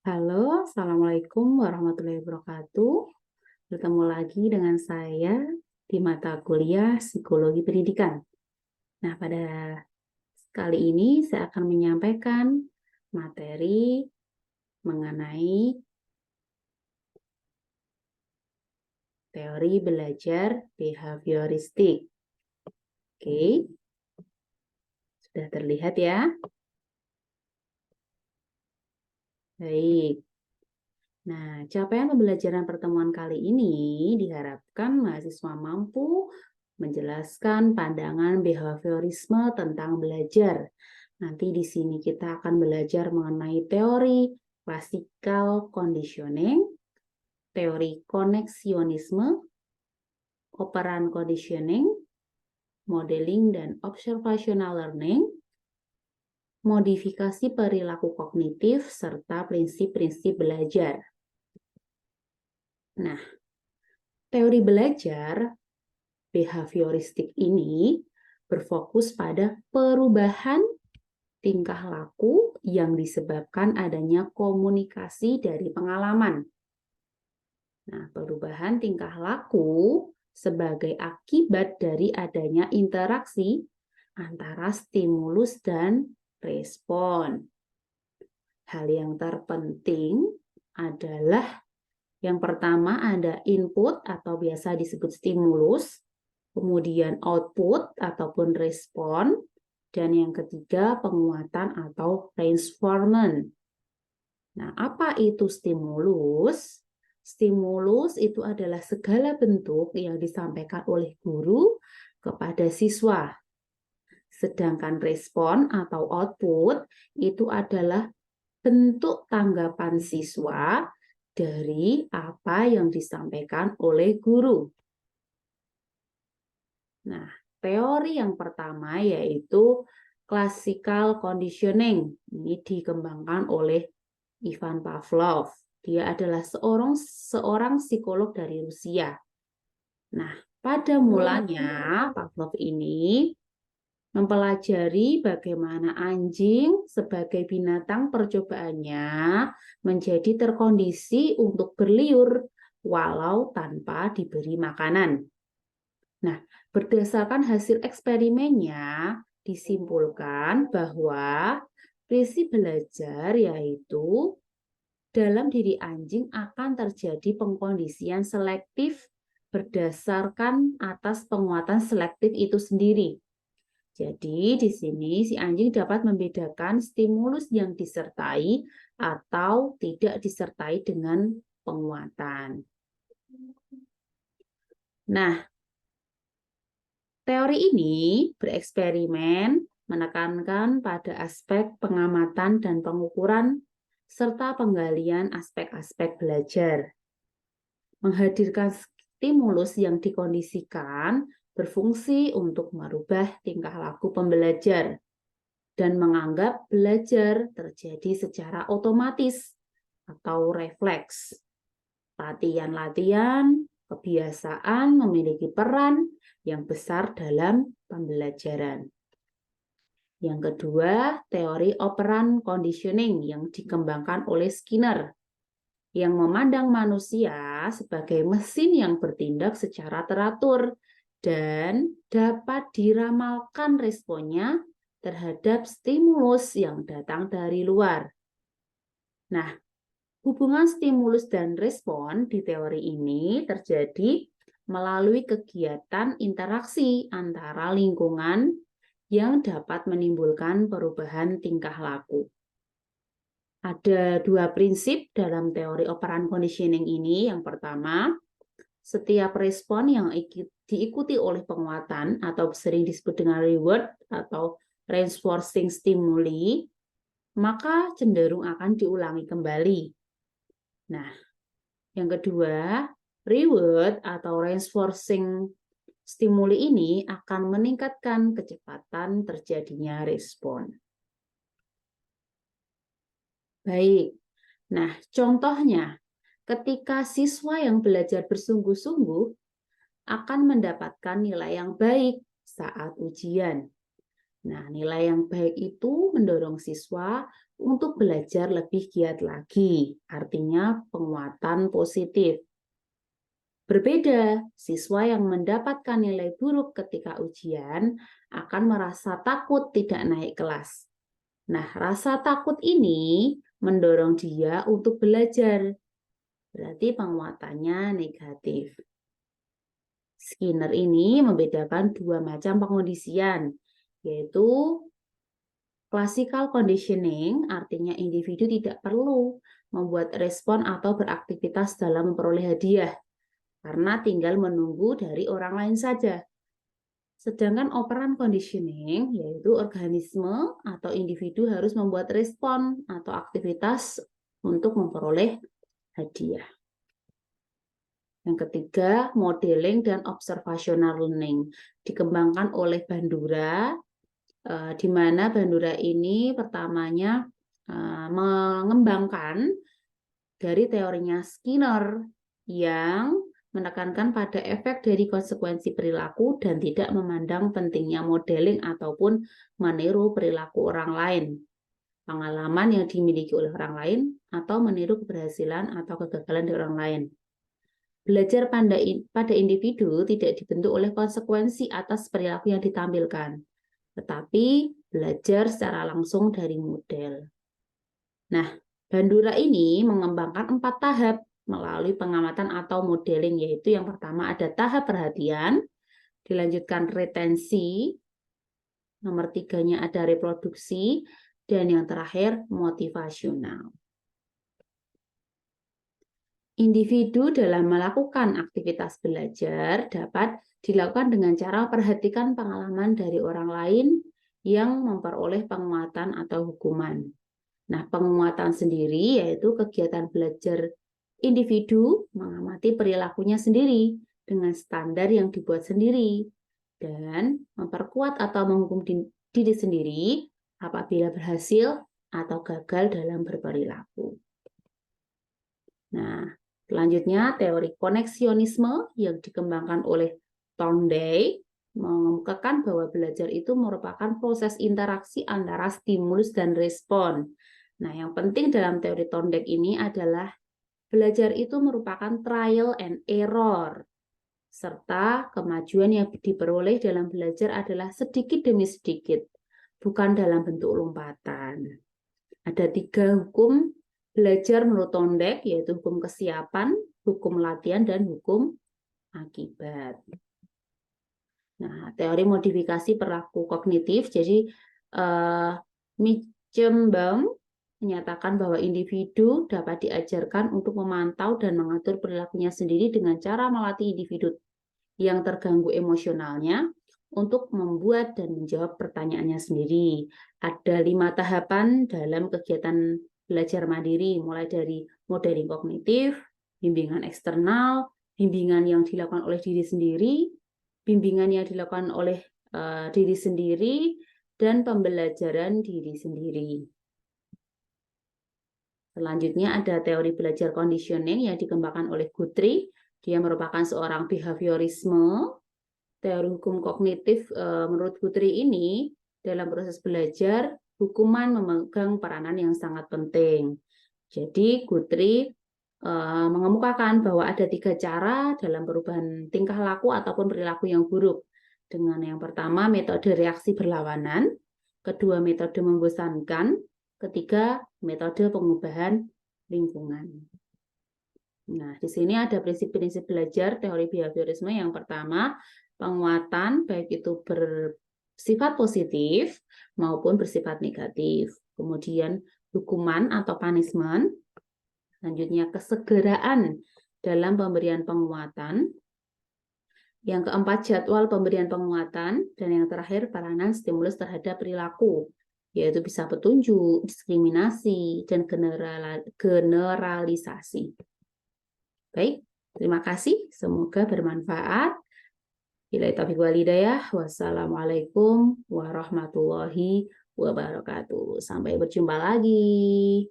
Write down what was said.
Halo, Assalamualaikum warahmatullahi wabarakatuh. Bertemu lagi dengan saya di mata kuliah Psikologi Pendidikan. Nah, pada kali ini saya akan menyampaikan materi mengenai teori belajar behavioristik. Oke, sudah terlihat ya? Baik. Nah, capaian pembelajaran pertemuan kali ini diharapkan mahasiswa mampu menjelaskan pandangan behaviorisme tentang belajar. Nanti di sini kita akan belajar mengenai teori classical conditioning, teori koneksionisme, operant conditioning, modeling dan observational learning, modifikasi perilaku kognitif, serta prinsip-prinsip belajar. Nah, teori belajar behavioristik ini berfokus pada perubahan tingkah laku yang disebabkan adanya komunikasi dari pengalaman. Nah, perubahan tingkah laku sebagai akibat dari adanya interaksi antara stimulus dan respon. Hal yang terpenting adalah yang pertama ada input atau biasa disebut stimulus, kemudian output ataupun respon, dan yang ketiga penguatan atau reinforcement. Nah, apa itu stimulus? Stimulus itu adalah segala bentuk yang disampaikan oleh guru kepada siswa. Sedangkan respon atau output itu adalah bentuk tanggapan siswa dari apa yang disampaikan oleh guru. Nah, teori yang pertama yaitu classical conditioning. Ini dikembangkan oleh Ivan Pavlov. Dia adalah seorang psikolog dari Rusia. Nah, pada mulanya Pavlov ini mempelajari bagaimana anjing sebagai binatang percobaannya menjadi terkondisi untuk berliur walau tanpa diberi makanan. Nah, berdasarkan hasil eksperimennya disimpulkan bahwa prinsip belajar yaitu dalam diri anjing akan terjadi pengkondisian selektif berdasarkan atas penguatan selektif itu sendiri. Jadi di sini si anjing dapat membedakan stimulus yang disertai atau tidak disertai dengan penguatan. Nah, teori ini bereksperimen menekankan pada aspek pengamatan dan pengukuran serta penggalian aspek-aspek belajar. Menghadirkan stimulus yang dikondisikan berfungsi untuk merubah tingkah laku pembelajar dan menganggap belajar terjadi secara otomatis atau refleks. Latihan-latihan, kebiasaan memiliki peran yang besar dalam pembelajaran. Yang kedua, teori operant conditioning yang dikembangkan oleh Skinner, yang memandang manusia sebagai mesin yang bertindak secara teratur dan dapat diramalkan responnya terhadap stimulus yang datang dari luar. Nah, hubungan stimulus dan respon di teori ini terjadi melalui kegiatan interaksi antara lingkungan yang dapat menimbulkan perubahan tingkah laku. Ada dua prinsip dalam teori operant conditioning ini. Yang pertama, setiap respon yang diikuti oleh penguatan atau sering disebut dengan reward atau reinforcing stimuli, maka cenderung akan diulangi kembali. Nah, yang kedua, reward atau reinforcing stimuli ini akan meningkatkan kecepatan terjadinya respon. Baik, nah contohnya, ketika siswa yang belajar bersungguh-sungguh akan mendapatkan nilai yang baik saat ujian. Nah, nilai yang baik itu mendorong siswa untuk belajar lebih giat lagi, artinya penguatan positif. Berbeda, siswa yang mendapatkan nilai buruk ketika ujian akan merasa takut tidak naik kelas. Nah, rasa takut ini mendorong dia untuk belajar. Berarti penguatannya negatif. Skinner ini membedakan dua macam pengondisian, yaitu classical conditioning, artinya individu tidak perlu membuat respon atau beraktivitas dalam memperoleh hadiah, karena tinggal menunggu dari orang lain saja. Sedangkan operan conditioning, yaitu organisme atau individu harus membuat respon atau aktivitas untuk memperoleh hadiah. Yang ketiga, modeling dan observational learning dikembangkan oleh Bandura, di mana Bandura ini pertamanya mengembangkan dari teorinya Skinner yang menekankan pada efek dari konsekuensi perilaku dan tidak memandang pentingnya modeling ataupun meniru perilaku orang lain, pengalaman yang dimiliki oleh orang lain, atau meniru keberhasilan atau kegagalan dari orang lain. Belajar pada individu tidak dibentuk oleh konsekuensi atas perilaku yang ditampilkan, tetapi belajar secara langsung dari model. Nah, Bandura ini mengembangkan 4 tahap melalui pengamatan atau modeling, yaitu yang pertama ada tahap perhatian, dilanjutkan retensi, nomor 3-nya ada reproduksi, dan yang terakhir motivasional. Individu dalam melakukan aktivitas belajar dapat dilakukan dengan cara memperhatikan pengalaman dari orang lain yang memperoleh penguatan atau hukuman. Nah, penguatan sendiri yaitu kegiatan belajar individu mengamati perilakunya sendiri dengan standar yang dibuat sendiri dan memperkuat atau menghukum diri sendiri apabila berhasil atau gagal dalam berperilaku. Nah, selanjutnya, teori koneksionisme yang dikembangkan oleh Thorndike mengemukakan bahwa belajar itu merupakan proses interaksi antara stimulus dan respon. Nah, yang penting dalam teori Thorndike ini adalah belajar itu merupakan trial and error, serta kemajuan yang diperoleh dalam belajar adalah sedikit demi sedikit, bukan dalam bentuk lompatan. Ada 3 hukum belajar menurut Thorndike, yaitu hukum kesiapan, hukum latihan, dan hukum akibat. Nah, teori modifikasi perilaku kognitif, jadi Meachenbaum menyatakan bahwa individu dapat diajarkan untuk memantau dan mengatur perilakunya sendiri dengan cara melatih individu yang terganggu emosionalnya untuk membuat dan menjawab pertanyaannya sendiri. Ada 5 tahapan dalam kegiatan belajar mandiri, mulai dari modeling kognitif, bimbingan eksternal, bimbingan yang dilakukan oleh diri sendiri, bimbingan yang dilakukan oleh diri sendiri, dan pembelajaran diri sendiri. Selanjutnya ada teori belajar conditioning yang dikembangkan oleh Guthrie. Dia merupakan seorang behaviorisme. Teori hukum kognitif menurut Guthrie ini dalam proses belajar, hukuman memegang peranan yang sangat penting. Jadi Guthrie mengemukakan bahwa ada 3 cara dalam perubahan tingkah laku ataupun perilaku yang buruk. Dengan yang pertama metode reaksi berlawanan, kedua metode membosankan, ketiga metode pengubahan lingkungan. Nah, di sini ada prinsip-prinsip belajar teori behaviorisme. Yang pertama, penguatan baik itu bersifat positif maupun bersifat negatif. Kemudian hukuman atau punishment. Selanjutnya kesegeraan dalam pemberian penguatan. Yang keempat, jadwal pemberian penguatan. Dan yang terakhir, peranan stimulus terhadap perilaku, yaitu bisa petunjuk, diskriminasi, dan generalisasi. Baik, terima kasih. Semoga bermanfaat. Billahi taufiq wal hidayah. Wassalamualaikum warahmatullahi wabarakatuh. Sampai berjumpa lagi.